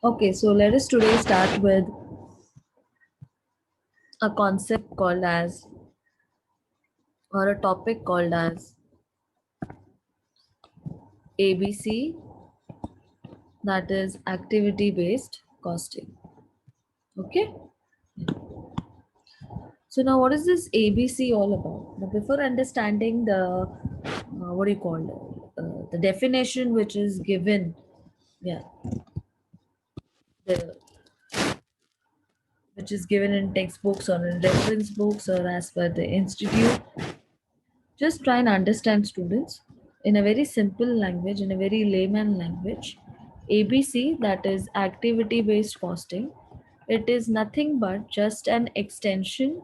Okay, so let us today start with a concept called as, or a topic called as ABC, that is activity based costing. Okay, so now what is this ABC all about? Now, before understanding the what do you call it? The definition which is given, yeah, the which is given in textbooks or in reference books or as per the institute. Just try and understand, students, in a very simple language, in a very layman language. ABC, that is activity based costing, it is nothing but just an extension,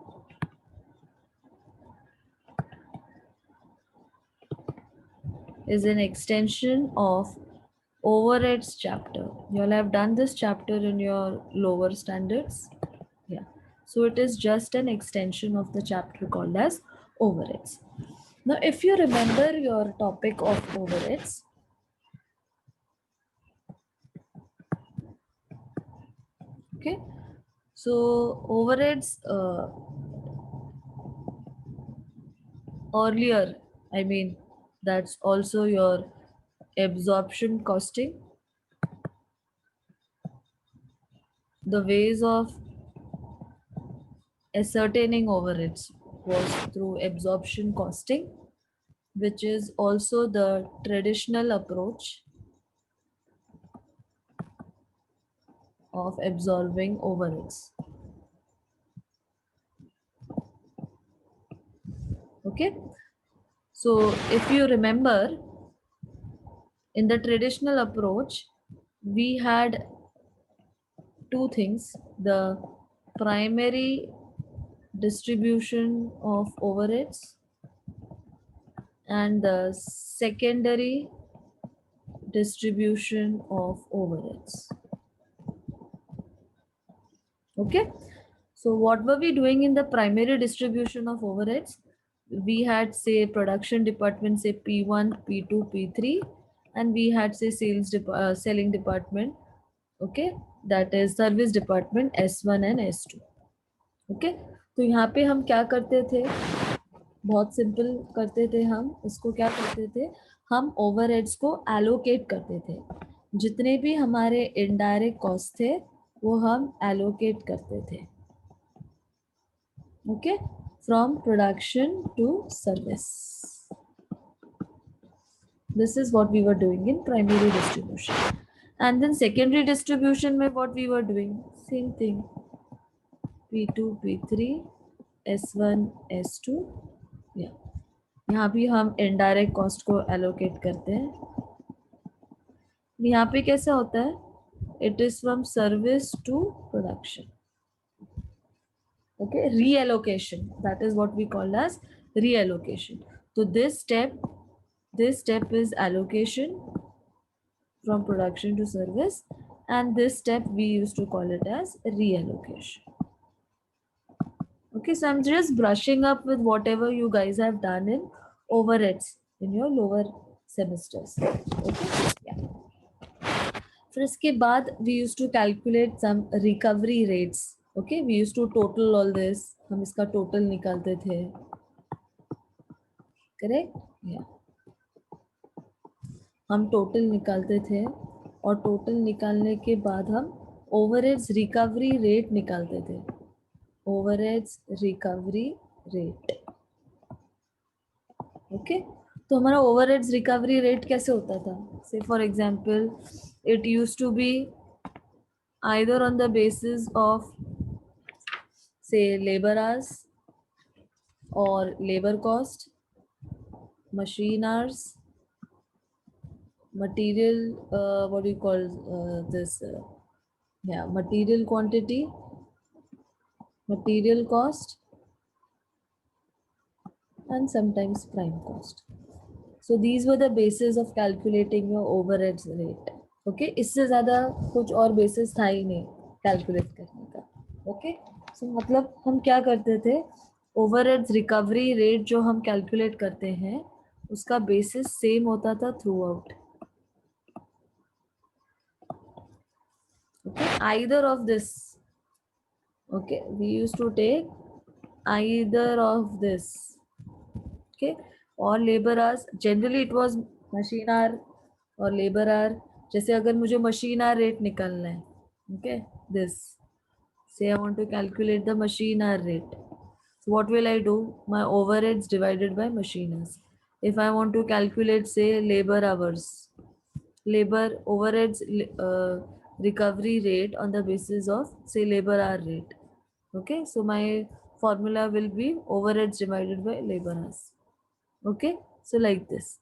is an extension of overheads chapter. You all have done this chapter in your lower standards. Yeah. So it is just an extension of the chapter called as overheads. Now, if you remember your topic of overheads, okay, so overheads earlier, I mean, that's also your absorption costing. The ways of ascertaining overheads was through absorption costing, which is also the traditional approach of absorbing overheads. Okay, so if you remember, in the traditional approach, we had two things: the primary distribution of overheads and the secondary distribution of overheads. Okay, so what were we doing in the primary distribution of overheads? We had, say, production department, say P1, P2, P3, and we had, say, selling department, okay, that is service department S1 and S2. Okay, तो यहाँ पे हम क्या करते थे? बहुत simple करते थे हम इसको। क्या करते थे? हम ओवरहेड्स को एलोकेट करते थे। जितने भी हमारे इनडायरेक्ट कॉस्ट थे वो हम एलोकेट करते थे, okay, from production to service. This is what we were doing in primary distribution. And then secondary distribution में what we were doing? Same thing. P2, P3, S1, S2. Yeah. यहाँ भी हम indirect cost को allocate करते हैं. यहाँ पे कैसा होता है? It is from service to production. Okay, reallocation, that is what we call as reallocation. So this step is allocation from production to service, and this step we used to call it as reallocation. Okay, so I'm just brushing up with whatever you guys have done in overheads in your lower semesters. Okay, yeah. फिर इसके बाद we used to calculate some recovery rates. Okay, we used to total all this. हम इसका total निकालते थे. Correct? Yeah. हम total निकालते थे और total निकालने के बाद हम overheads recovery rate निकालते थे. Overheads recovery rate. Okay? तो हमारा overheads recovery rate कैसे होता था? Say for example, it used to be either on the basis of, say, labor hours or labor cost, machine hours, material, what do you call this? Yeah, material quantity, material cost, and sometimes prime cost. So these were the basis of calculating your overheads rate. Okay, इससे ज़्यादा कुछ और basis था ही नहीं calculate करने का. Okay, so मतलब हम क्या करते थे? Overheads recovery rate जो हम calculate करते हैं उसका basis same होता था throughout. either of this. Okay, we used to take either of this. Okay, or labor hours, generally it was machine hour और labor hour. जैसे अगर मुझे machine hour rate निकालना है, okay, this, say I want to calculate the machine hour rate. So what will I do? My overheads divided by machine hours. If I want to calculate, say, labor hours, labor overheads recovery rate on the basis of, say, labor hour rate. Okay, so my formula will be overheads divided by labor hours. Okay, so like this.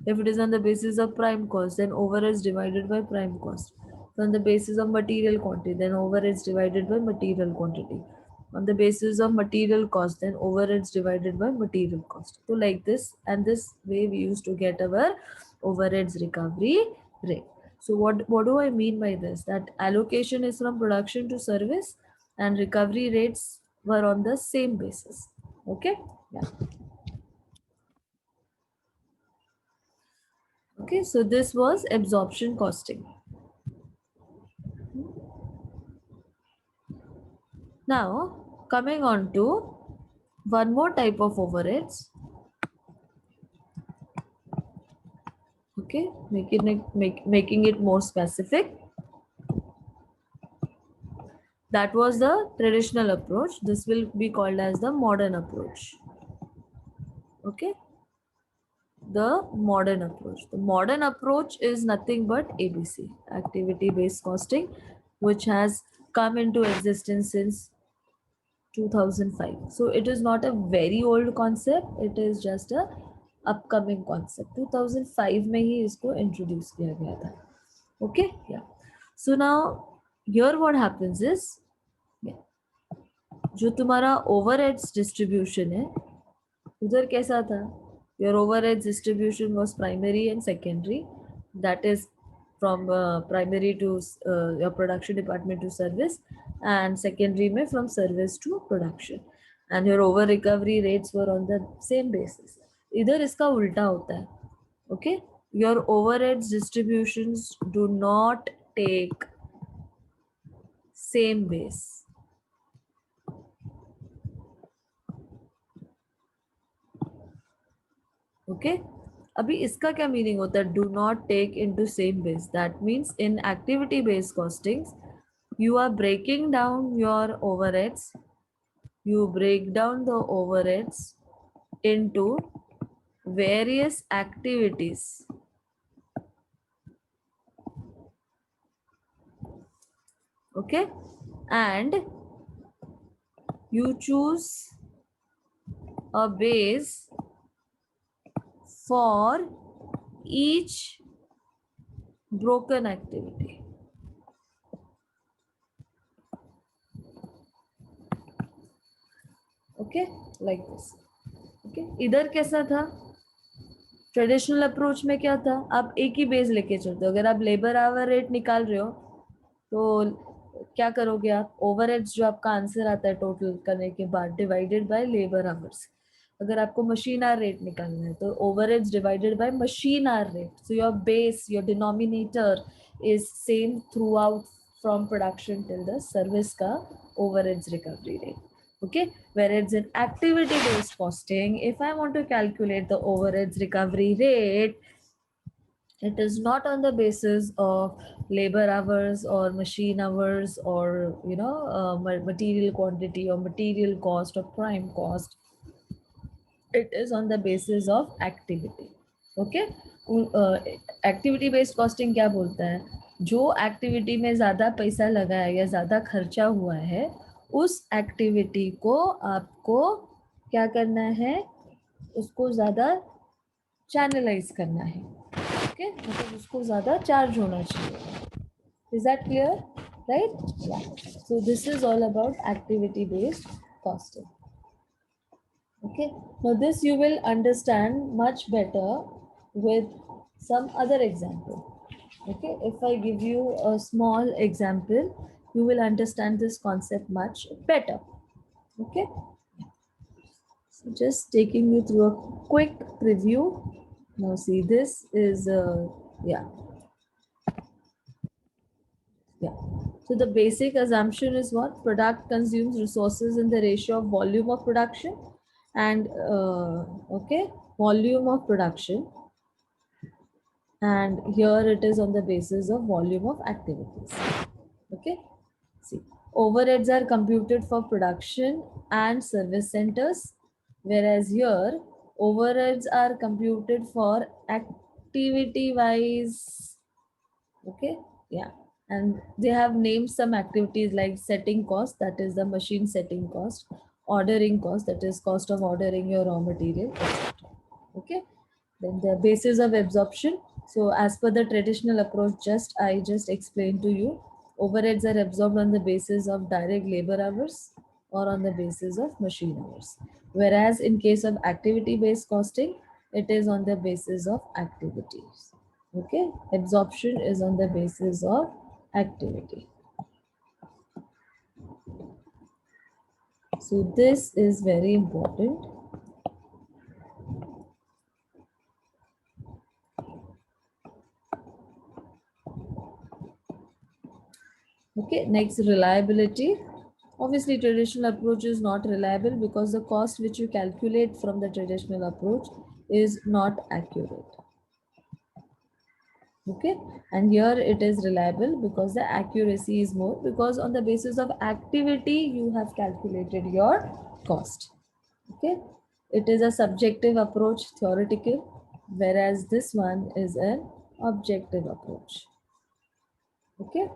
If it is on the basis of prime cost, then overheads divided by prime cost. So on the basis of material quantity, then overheads divided by material quantity. On the basis of material cost, then overheads divided by material cost. So like this, and this way we used to get our overheads recovery rate. So what do I mean by this? That allocation is from production to service and recovery rates were on the same basis. Okay? Yeah. Okay, so this was absorption costing. Now, coming on to one more type of overheads. Okay, making it more specific. That was the traditional approach. This will be called as the modern approach. Okay, the modern approach. The modern approach is nothing but ABC, activity based costing, which has come into existence since 2005. So it is not a very old concept, it is just a upcoming concept. 2005 में ही इसको introduce किया गया था. Okay, yeah. So now here what happens is, yeah, जो तुम्हारा overheads distribution है उधर कैसा था? Your overheads distribution was primary and secondary. That is from primary to your production department to service, and secondary में from service to production. And your over recovery rates were on the same basis. इधर इसका उल्टा होता है. Okay, your overheads distributions do not take same base. Okay, अभी इसका क्या meaning होता है? Do not take into same base. That means in activity based costings you are breaking down your overheads, you break down the overheads into various activities. Okay, and you choose a base for each broken activity. Okay, like this. Okay, इधर कैसा था? Traditional approach में क्या था? आप एक ही base लेके चलते हो. अगर आप लेबर आवर रेट निकाल रहे हो तो क्या करोगे आप? ओवरहेड्स जो आपका आंसर आता है टोटल करने के बाद डिवाइडेड बाय लेबर आवर्स. अगर आपको मशीन आवर रेट निकालना है तो overheads divided by machine hour rate. So your base, your denominator is same through out from production till the service का overheads recovery rate. Okay, whereas in activity based costing, if I want to calculate the overheads recovery rate, it is not on the basis of labor hours or machine hours or material quantity or material cost or prime cost. It is on the basis of activity. Okay, activity based costing क्या बोलता है? जो activity में ज़्यादा पैसा लगा है या ज़्यादा खर्चा हुआ है उस एक्टिविटी को आपको क्या करना है? उसको ज़्यादा चैनलाइज करना है. ओके, मतलब उसको ज़्यादा चार्ज होना चाहिए. Is that clear? राइट? या. So this is all about activity based costing. Okay, now this you will understand much better with some other example. Okay, if I give you a small example, you will understand this concept much better. Okay, so just taking you through a quick preview. Now see, this is yeah. So the basic assumption is what? Product consumes resources in the ratio of volume of production and okay, volume of production, and here it is on the basis of volume of activities. Okay, see, overheads are computed for production and service centers, whereas here overheads are computed for activity wise. Okay, yeah, and they have named some activities like setting cost, that is the machine setting cost, ordering cost, that is cost of ordering your raw material, etc. Okay, then the basis of absorption. So as per the traditional approach, I just explained to you, overheads are absorbed on the basis of direct labor hours or on the basis of machine hours, whereas in case of activity based costing, it is on the basis of activities. Okay, absorption is on the basis of activity. So this is very important. Okay, next, reliability. Obviously, traditional approach is not reliable because the cost which you calculate from the traditional approach is not accurate. Okay, and here it is reliable because the accuracy is more, because on the basis of activity you have calculated your cost. Okay, it is a subjective approach, theoretical, whereas this one is an objective approach. Okay,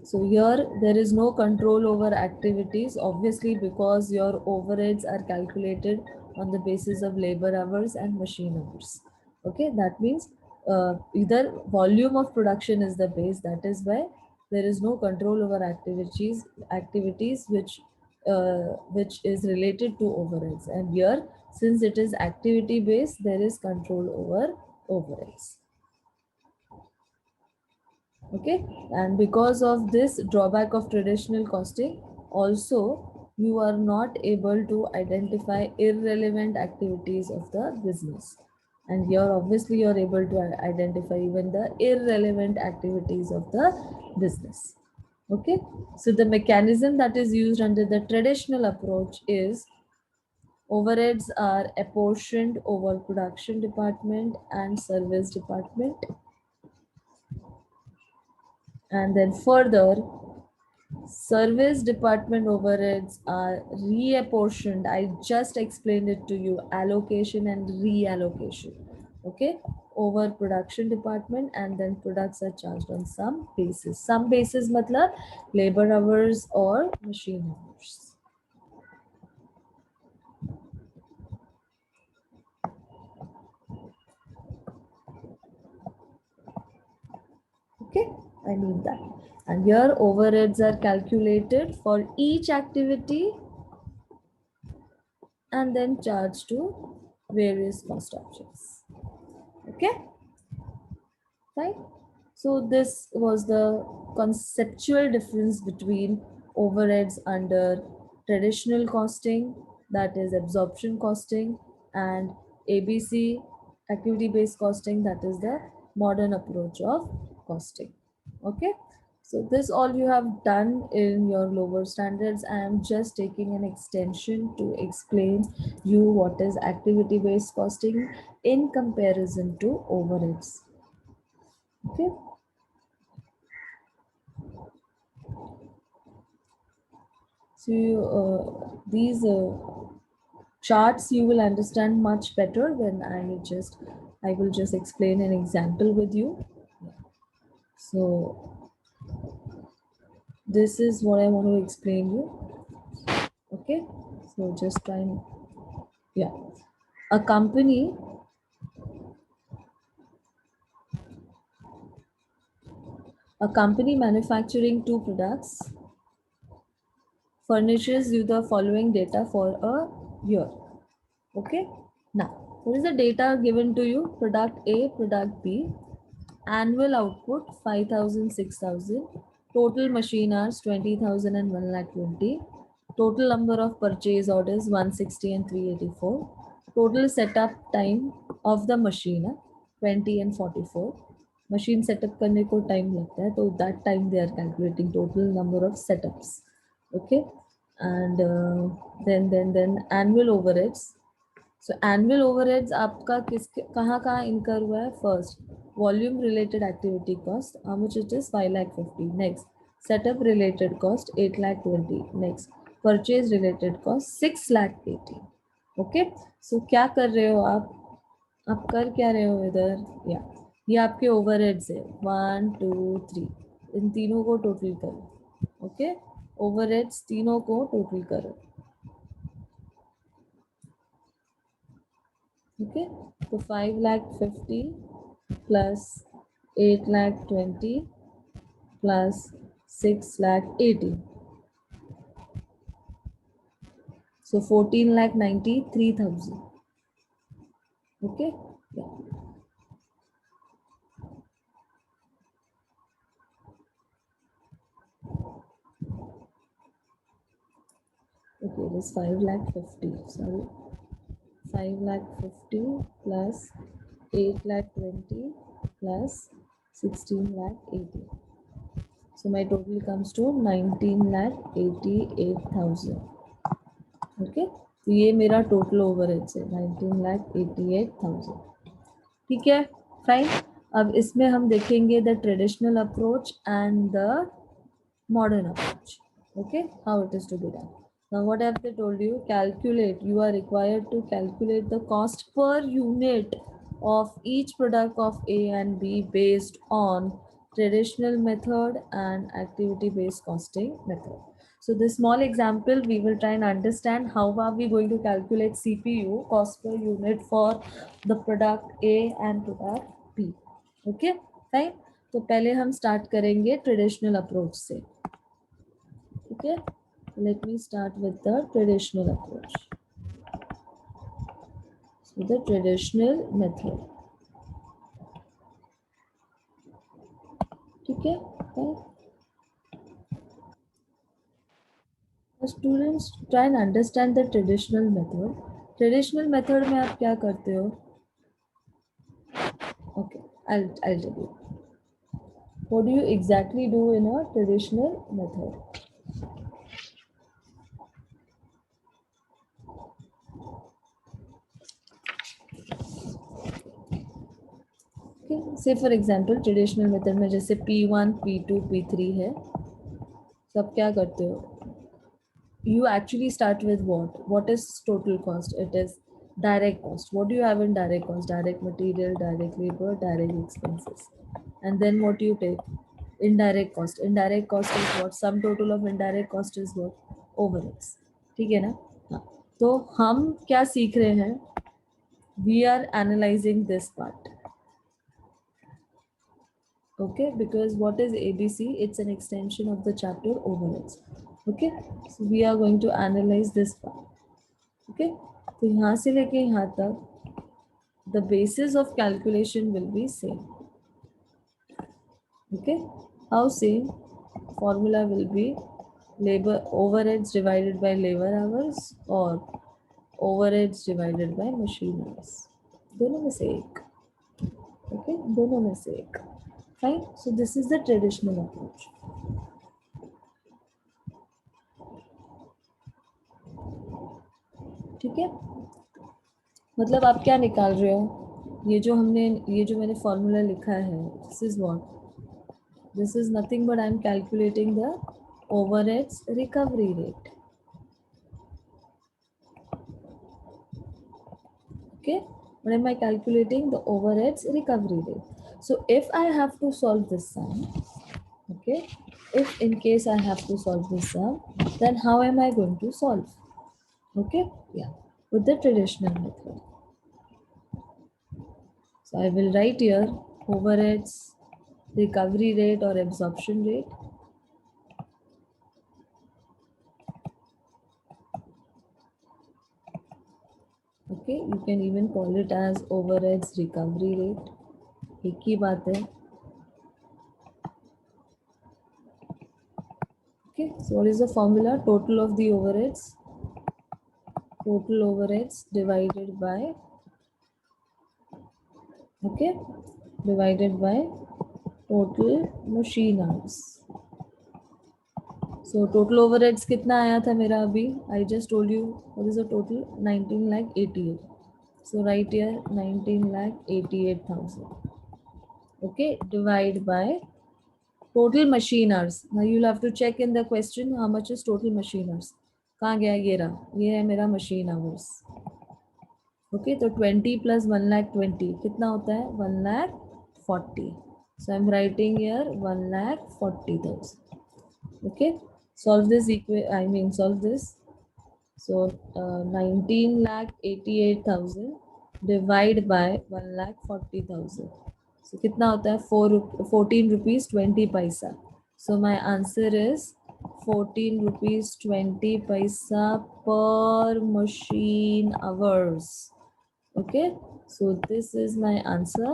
so here there is no control over activities, obviously, because your overheads are calculated on the basis of labor hours and machine hours. Okay, that means either volume of production is the base, that is why there is no control over activities which is related to overheads. And here, since it is activity based, there is control over overheads. Okay, and because of this drawback of traditional costing, also you are not able to identify irrelevant activities of the business, and here obviously you are able to identify even the irrelevant activities of the business. Okay, so the mechanism that is used under the traditional approach is overheads are apportioned over production department and service department, and then further service department overheads are reapportioned. I just explained it to you, allocation and reallocation. Okay, over production department, and then products are charged on some basis. Some basis matlab labor hours or machine hours. Okay, I mean that. And here overheads are calculated for each activity and then charged to various cost objects. Okay, right? So this was the conceptual difference between overheads under traditional costing, that is absorption costing, and ABC, activity based costing, that is the modern approach of costing. Okay, so this all you have done in your lower standards. I am just taking an extension to explain you what is activity based costing in comparison to overheads. Okay, so these charts you will understand much better when I will just explain an example with you. So this is what I want to explain you. Okay, so just try and yeah, a company manufacturing two products furnishes you the following data for a year. Okay, now what is the data given to you? Product A, product B, annual output 5,000, 6,000, total machine hours 20,000 and 1,20,000, total number of purchase orders 160 and 384, total setup time of the machine 20 and 44, machine setup करने को time लगता है, तो that time they are calculating total number of setups. Okay. And then annual overheads. So annual overheads आपका किस कहाँ कहाँ incur हुआ है? First, volume related activity cost, how much it is? 5,50,000. Next, setup related cost 8,20,000. Next, purchase related cost 6,80,000. Okay. So क्या कर रहे हो आप कर क्या रहे हो इधर? या ये आपके ओवरहेड्स है, 1 2 3, इन तीनों को टोटल करो. ओके. ओवरहेड्स तीनों को टोटल करो. ओके. तो 5,50,000 plus 8,20,000 plus 6,80,000. So 14,93,000. Okay. Yeah. Okay, this 5,50,000. Sorry. 5,50,000 plus 8,20,000 plus 16,80,000. So my total comes to 19,88,000. Okay. तो ये मेरा टोटल ओवरहेड्स है 19,88,000. ठीक है. फाइन. अब इसमें हम देखेंगे the traditional approach and the modern approach. Okay, how it is to be done. Now what have they told you? Calculate. You are required to calculate the cost per unit of each product of A and B based on traditional method and activity based costing method. So this small example we will try and understand how are we going to calculate CPU cost per unit for the product A and product B. Okay, fine. तो पहले हम start करेंगे traditional approach से. Okay, let me start with the traditional approach. So the traditional method. ठीक है. Students try and understand the traditional method. Traditional method में आप क्या करते हो? Okay, I'll tell you. What do you exactly do in a traditional method? Okay, say for example traditional method में जैसे P1, P2, P3 है. तो आप क्या करते हो? You actually start with what? What is total cost? It is direct cost. What do you have in direct cost? Direct material, direct labor, direct expenses. And then what do you take? Indirect cost. Indirect cost is what? Sum total of indirect cost is what? Overheads. ठीक है ना? हाँ. तो हम क्या सीख रहे हैं? We are analyzing this part. Okay, because what is ABC? It's an extension of the chapter overheads. Okay, so we are going to analyze this part. Okay, तो यहाँ से लेके यहाँ तक the basis of calculation will be same. Okay, how same? Formula will be labor overheads divided by labor hours or overheads divided by machine hours. दोनों में से एक. Okay, दोनों में से एक. Fine. So this is the traditional approach. ठीक है. मतलब आप क्या निकाल रहे हो? ये जो मैंने फॉर्मूला लिखा है, this is what? This is nothing but I am calculating the overheads recovery rate. Okay, what am I calculating? The overheads recovery rate. So if I have to solve this sum, okay, if in case I have to solve this sum, then how am I going to solve? Okay, yeah, with the traditional method. So I will write here overheads recovery rate or absorption rate. Okay, you can even call it as overheads recovery rate. एक ही बात है. Okay, so what is the formula? Total of the overheads. Total overheads divided by, okay, divided by total machine hours. So total overheads कितना आया था मेरा अभी? I just told you what is the total. 19,88,000. So write here 19,88,000. Okay, divide by total machine hours. Now you'll have to check in the question how much is total machine hours. कहाँ गया? ये रहा, ये है मेरा machine hours. Okay, तो 20 plus 1,20,000 कितना होता है? 1,40,000. So I'm writing here 1,40,000. Okay, solve this solve this. So 19,88,000 divide by 1,40,000. So कितना होता है? 14 rupees 20 paisa. So my answer is 14 rupees 20 paisa per machine hours. Okay, so this is my answer.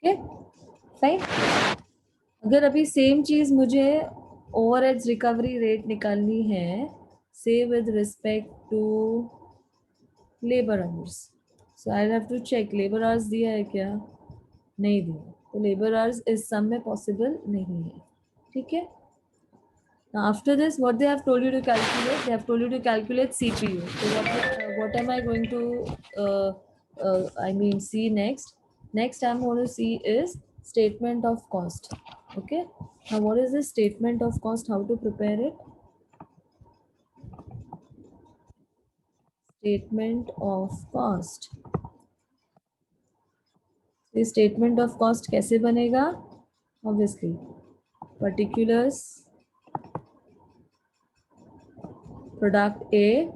Okay, fine. अगर अभी same चीज मुझे overheads recovery rate निकालनी है, say with respect to labour hours, so I have to check labour hours दिया है क्या? नहीं दिया, तो लेबर आवर्स इस सम में पॉसिबल नहीं है. ठीक है. Now after this, what they have told you to calculate? They have told you to calculate CPU. So what am I going to see next? Next I'm going to see is statement of cost. Okay. Now what is the statement of cost? How to prepare it? Statement of cost. So statement of cost कैसे बनेगा? Obviously, particulars, product A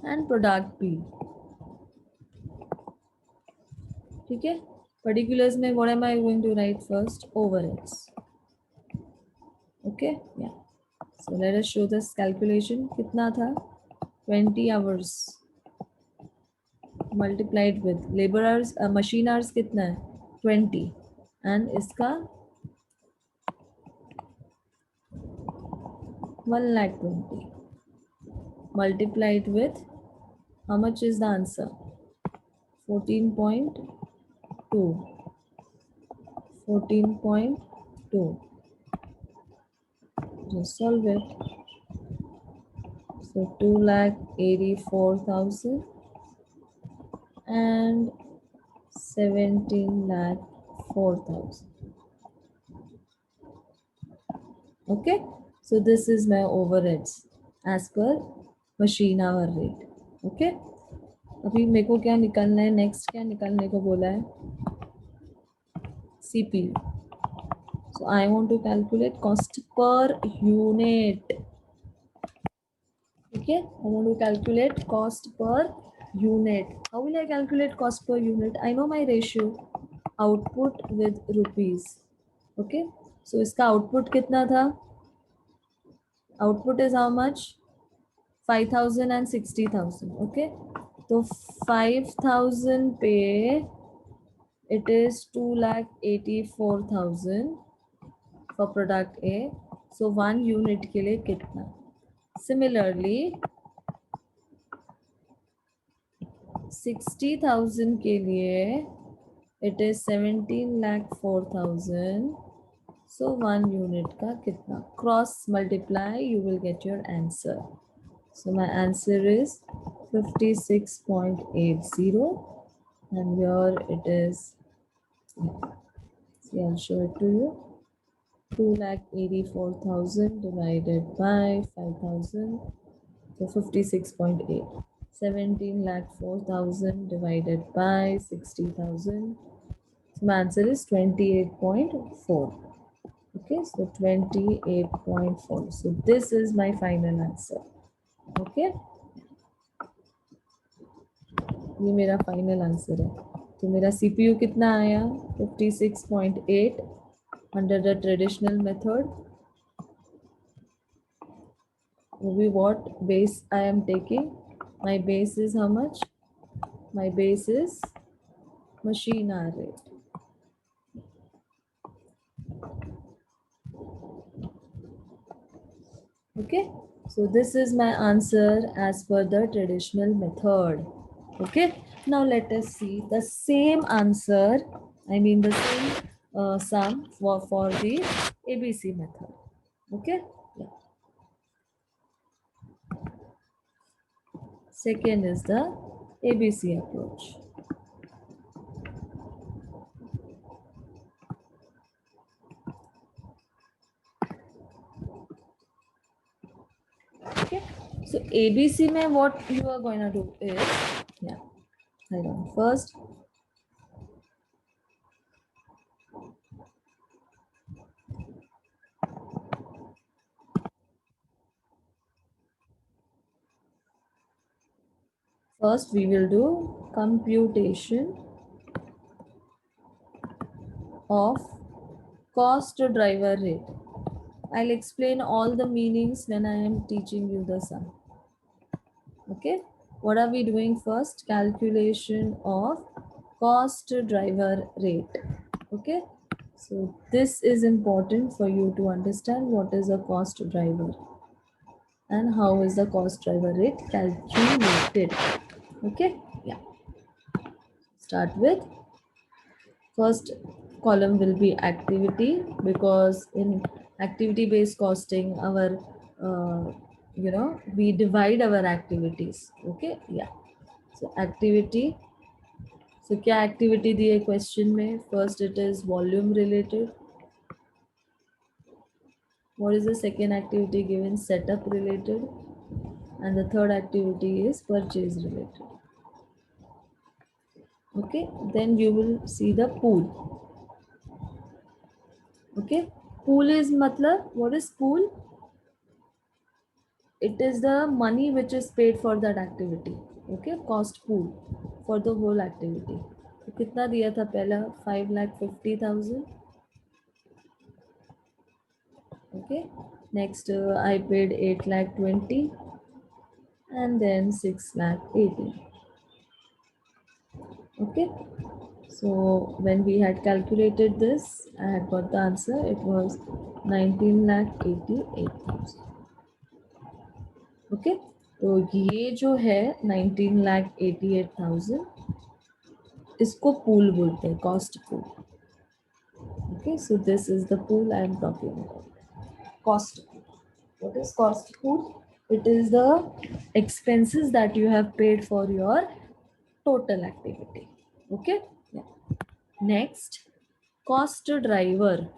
and product B. ठीक है. Particulars में what am I going to write first? Overheads. Okay, yeah. So let us show this calculation. कितना था? 20 hours multiplied with labor hours, machine hours कितना है? 20 and इसका 1,20,000 multiplied with how much is the answer? 14.2. 14.2. Just solve it. So 2,84,000 and 17,04,000. Okay, so this is my overheads as per machine hour rate. Okay, अभी मेरे को क्या निकालना है? Next क्या निकालने को बोला है? CPU. So I want to calculate cost per unit. Okay, I want to calculate cost per unit. How will I calculate cost per unit? I know my ratio, output with rupees. Okay, so इसका output कितना था? Output is how much? 5,000 and 60,000. Okay, so 5,000 पे it is 2,84,000 for product A. So 1 unit के लिए कितना? Similarly 60,000 के लिए it is 17,04,000. So 1 unit का कितना? Cross multiply, you will get your answer. So my answer is 56.80 and here it is. See, I'll show it to you. 2,84,000 divided by 5,000. So 56.8. 17,04,000 divided by 60,000. So my answer is 28.4. Okay, so 28.4. So this is my final answer. Okay, ये मेरा final answer है. तो मेरा CPU कितना आया? 56.8 under the traditional method. What base I am taking? My base is how much? My base is machine hour rate. Okay, So this is my answer as per the traditional method. Okay. Now let us see the same answer. I mean the same sum for the ABC method. Okay. Yeah. Second is the ABC approach. Okay. So ABC mein what you are going to do is, yeah, hold on. First we will do computation of cost driver rate. I'll explain all the meanings when I am teaching you the sum. Okay. What are we doing first? Calculation of cost driver rate. Okay. So this is important for you to understand what is a cost driver and how is the cost driver rate calculated. Okay. Yeah. Start with first column will be activity, because in activity based costing our we divide our activities. Okay. Yeah. So activity, so क्या activity दिए question में? First it is volume related. What is the second activity given? Setup related. And the third activity is purchase related. Okay. Then you will see the pool. Okay. Pool is matlab, what is pool? It is the money which is paid for that activity. Okay. Cost pool for the whole activity. तो कितना दिया था पहला? 5,50,000. Okay. Next I paid 8,20,000 and then 6,80,000. Okay. So when we had calculated this, I had got the answer. It was 19,88,000. Okay. तो ये जो है 19,88,000, इसको pool बोलते हैं, cost pool. Okay. So this is the pool I am talking about. Cost pool. What is cost pool? It is the expenses that you have paid for your total activity. Okay. Yeah. Next, cost driver.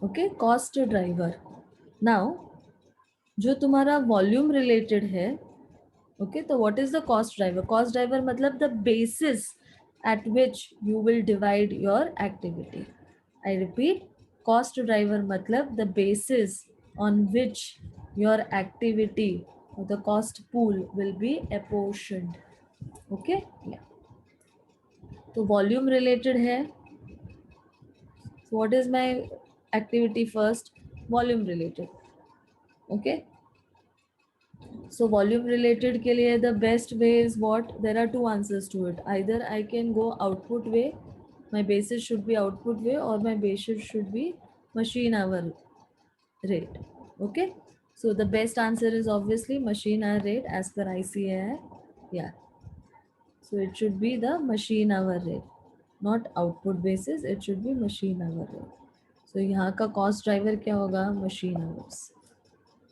Okay, cost driver. Now, जो तुम्हारा volume related है, okay, तो what is the cost driver? Cost driver मतलब the basis at which you will divide your activity. I repeat, cost driver मतलब the basis on which your activity or the cost pool will be apportioned. Okay, yeah. तो volume related है. So what is my activity first? Volume related. Okay. So volume related के लिए the best way is what? There are two answers to it. Either I can go output way, my basis should be output way, or my basis should be machine hour rate. Okay. So the best answer is obviously machine hour rate as per ICAI. Yeah. So it should be the machine hour rate, not output basis. It should be machine hour rate. So यहाँ का cost driver क्या होगा? Machine hours.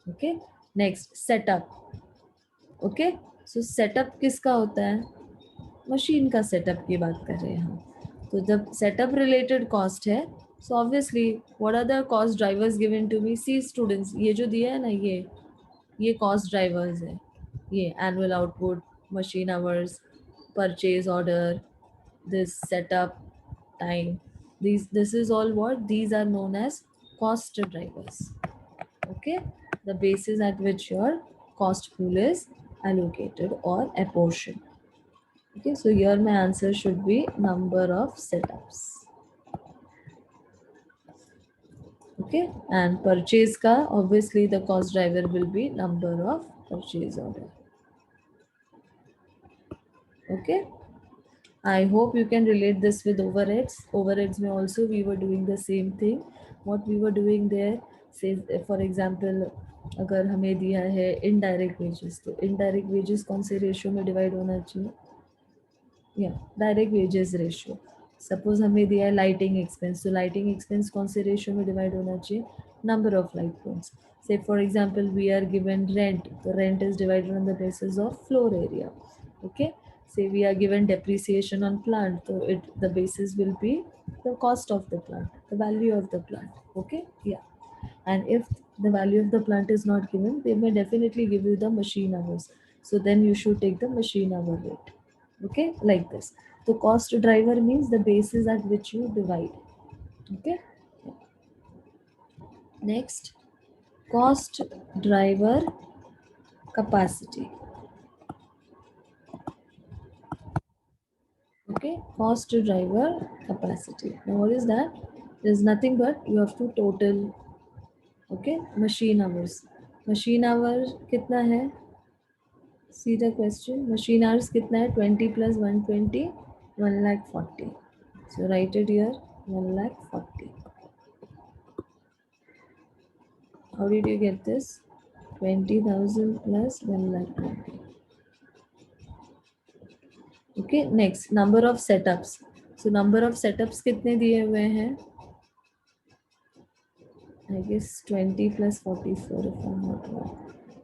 Okay. Next, setup. Okay. So setup किसका होता है? Machine का setup की बात कर रहे हैं हम. तो जब सेटअप रिलेटेड कॉस्ट है, so obviously what are the cost drivers given to me? See students, ये जो दिया है ना, ये कॉस्ट ड्राइवर्स है. ये annual output, machine hours, purchase order, this setup time, this is all what these are known as cost drivers. Okay. The basis at which your cost pool is allocated or apportioned. Okay. So here my answer should be number of setups. Okay. And purchase ka, obviously the cost driver will be number of purchase order. Okay. I hope you can relate this with overheads. Overheads may also we were doing the same thing. what we were doing there, say for example अगर हमें दिया है indirect wages, तो indirect wages कौन से ratio में divide होना चाहिए, या डायरेक्ट वेजेस रेशियो. सपोज हमें दिया है लाइटिंग एक्सपेंस, तो लाइटिंग एक्सपेंस कौन से रेशियो में डिवाइड होना चाहिए, number of light poles. Say for example we are given rent, तो rent is divided on the basis of floor area. Okay, say we are given depreciation on plant, so it the basis will be the cost of the plant, the value of the plant. Okay, yeah. And if the value of the plant is not given, they may definitely give you the machine hours, so then you should take the machine hour rate. Okay, like this. So cost driver means the basis at which you divide. Okay, next, cost driver capacity. Okay, cost driver capacity. Now what is that? There's nothing but you have to total. Okay, machine hours. Machine hour कितना है, see the question. Machine hours कितना है, 20 plus 120, 1,40,000. So write it here, 1,40,000. How did you get this? 20,000 plus 1,20,000. Okay, next, number of setups. So number of setups कितने दिए हुए हैं, I guess 20 plus 44 if I'm not wrong.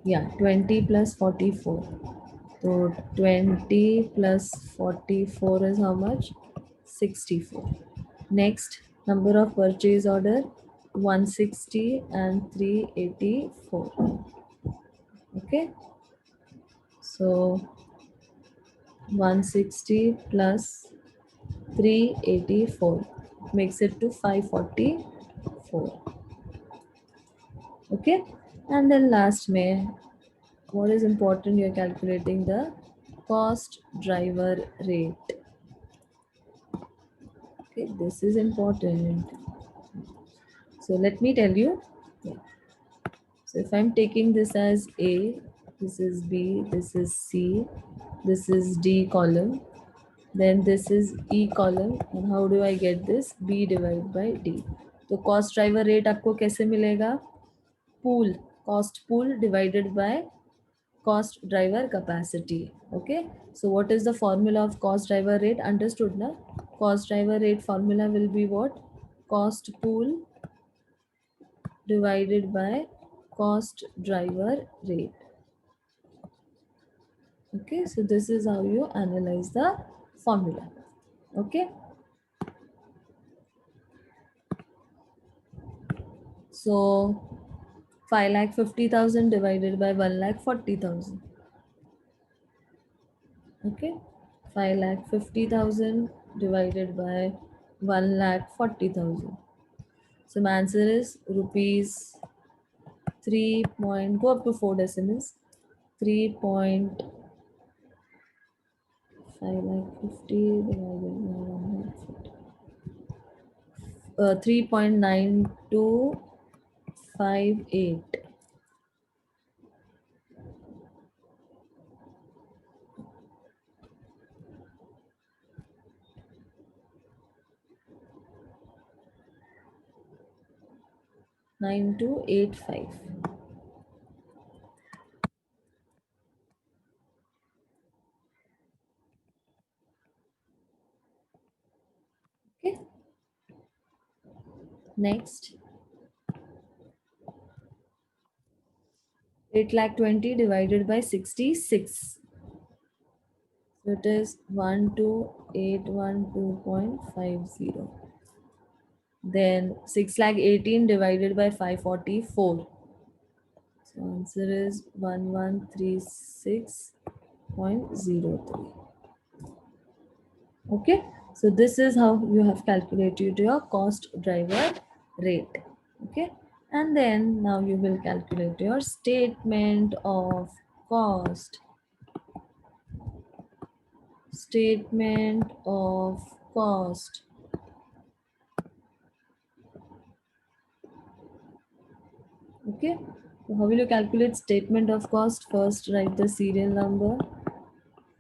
Yeah, 20 plus 44. So 20 plus 44 is how much? 64. Next, number of purchase order 160 and 384. Okay, so 160 plus 384 makes it to 544. Okay, and then last में what is important, you're calculating the cost driver rate. Okay, this is important. So let me tell you. Yeah. So if I'm taking this as A, this is B, this is C, this is D column, then this is E column, and how do I get this? B divided by D. तो cost driver rate आपको कैसे मिलेगा? Pool, cost pool divided by cost driver capacity. Okay, so what is the formula of cost driver rate? Understood na? Cost driver rate formula will be what? Cost pool divided by cost driver rate. Okay, so this is how you analyze the formula. Okay, so 5,50,000 divided by 1,40,000. Okay, 5,50,000 divided by 1,40,000. So my answer is rupees 3 point, go up to 4 decimals, 3.550 divided by 140. 3.9258. 9285. Okay. Next, 8,20,000 divided by 66. So it is 12,812.50. Then 6,18,000 divided by 544. So answer is 1136.03. Okay, so this is how you have calculated your cost driver rate. Okay, and then now you will calculate your statement of cost. Statement of cost. Okay, so how will you calculate statement of cost? First write the serial number.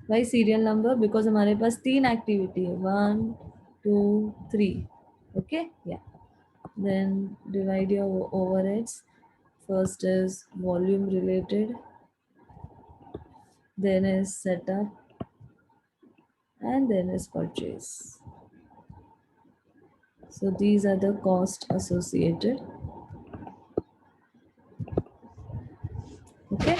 Why serial number? Because हमारे पास 3 activity है, 1 2 3. Okay, yeah. Then divide your overheads. First is volume related, then is setup, and then is purchase. So these are the costs associated. Okay.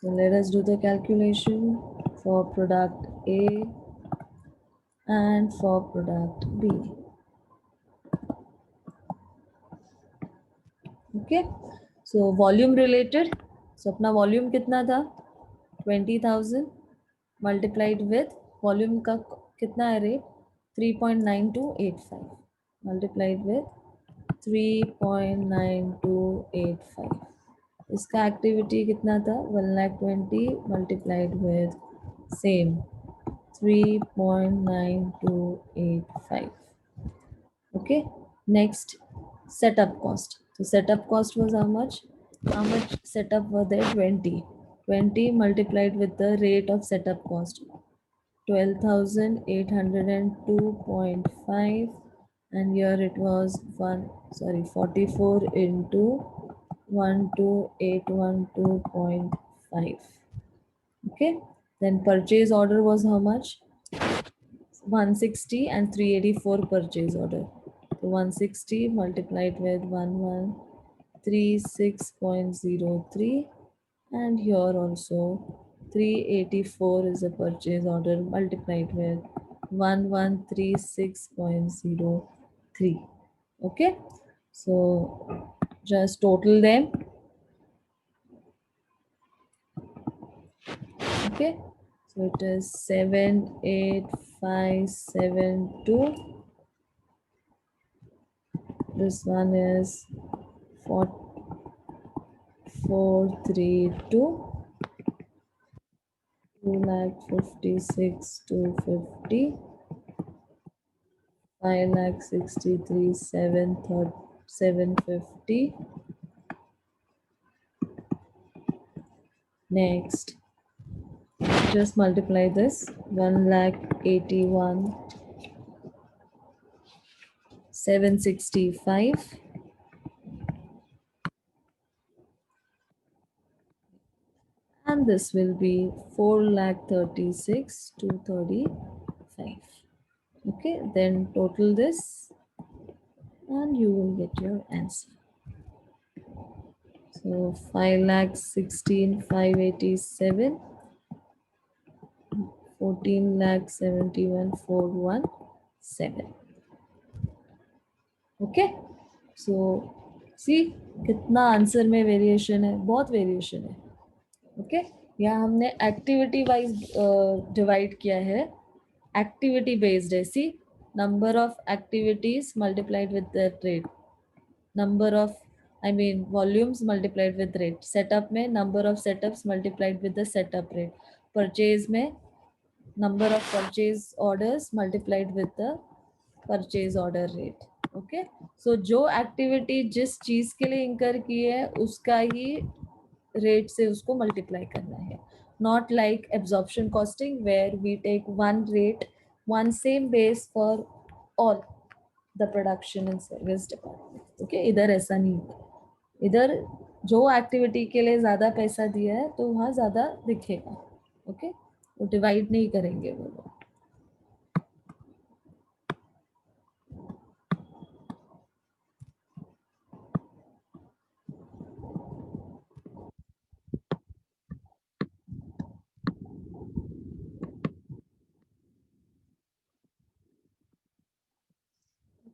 So let us do the calculation for product A and for product B. Okay. So volume related. So अपना volume कितना था? 20,000 multiplied with volume का कितना है rate? 3.9285 multiplied with 3.9285. इसका activity कितना था? 1,20,000 multiplied with same 3.9285. Okay. Next, setup cost. So setup cost was how much? How much setup was there? 20. 20 multiplied with the rate of setup cost. 12,802.5, and here it was 44 into 12,812.5. Okay. Then purchase order was how much? 160 and 384 purchase order. So 160 multiplied with 1136.03, and here also 384 is a purchase order multiplied with 1136.03. Okay. So just total them. Okay. So it is 78572. This one is 432. 2,56,250. 5,63,750. Next, just multiply this. 1,81,765. And this will be 4,36,235. Okay, then total this and you will get your answer. So 5,16,587, 14,71,417. Okay, so see कितना answer में variation है, बहुत variation है. Okay, यहाँ हमने activity wise divide किया है. Activity based है. See number of activities multiplied with the rate, number of volumes multiplied with rate. Setup में number of setups multiplied with the setup rate. Purchase में number of purchase orders multiplied with the purchase order rate. Okay, so जो activity जिस चीज के लिए इंकर की है उसका ही रेट से उसको मल्टीप्लाई करना है. Not like absorption costing where we take one rate, one same base for all the production and service department. Okay, इधर ऐसा नहीं है. इधर जो एक्टिविटी के लिए ज्यादा पैसा दिया है तो वहाँ ज्यादा दिखेगा. ओके, वो डिवाइड नहीं करेंगे वो लोग.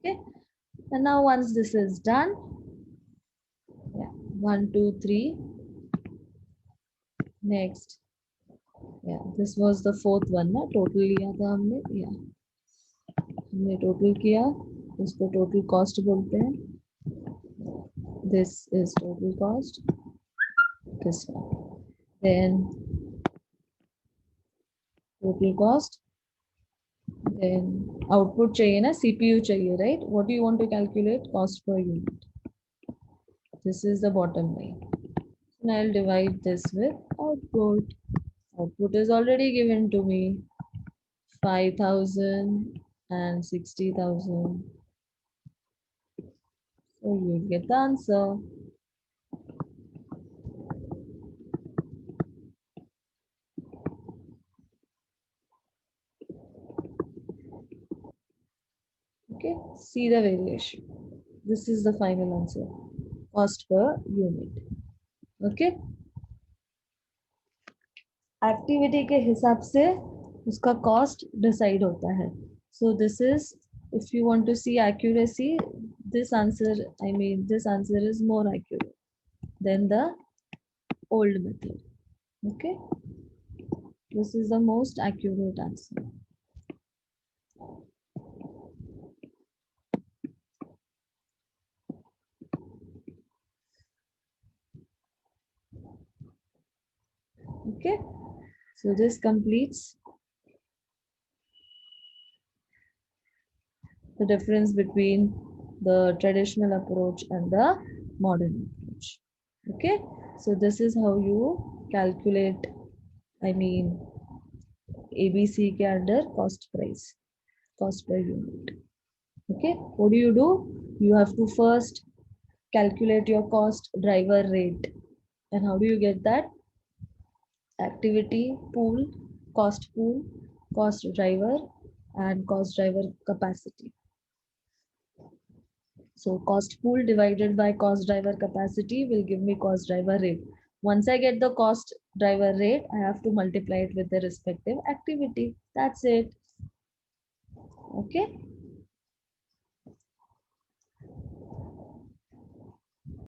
Okay, and now once this is done, yeah, 1 2 3. Next, yeah, this was the fourth one ना. टोटल लिया था हमने, या हमने टोटल किया, इसको टोटल कॉस्ट बोलते हैं. This is total cost, this one. Then total cost, then output चाहिए ना, CPU चाहिए, right? What do you want to calculate? Cost per unit. This is the bottom line. And I'll divide this with output. Output is already given to me, 5,000 and 60,000. So you get the answer. Okay, see the variation. This is the final answer. Cost per unit. Okay. Activity के हिसाब से उसका cost decide होता है. So this is, if you want to see accuracy, this answer, I mean this answer is more accurate than the old method. Okay, this is the most accurate answer. Okay, so this completes the difference between the traditional approach and the modern approach. Okay, so this is how you calculate, I mean ABC के under cost price, cost per unit. Okay, what do? You have to first calculate your cost driver rate. And how do you get that? Activity pool, cost driver, and cost driver capacity. So cost pool divided by cost driver capacity will give me cost driver rate. Once I get the cost driver rate, I have to multiply it with the respective activity. That's it. Okay.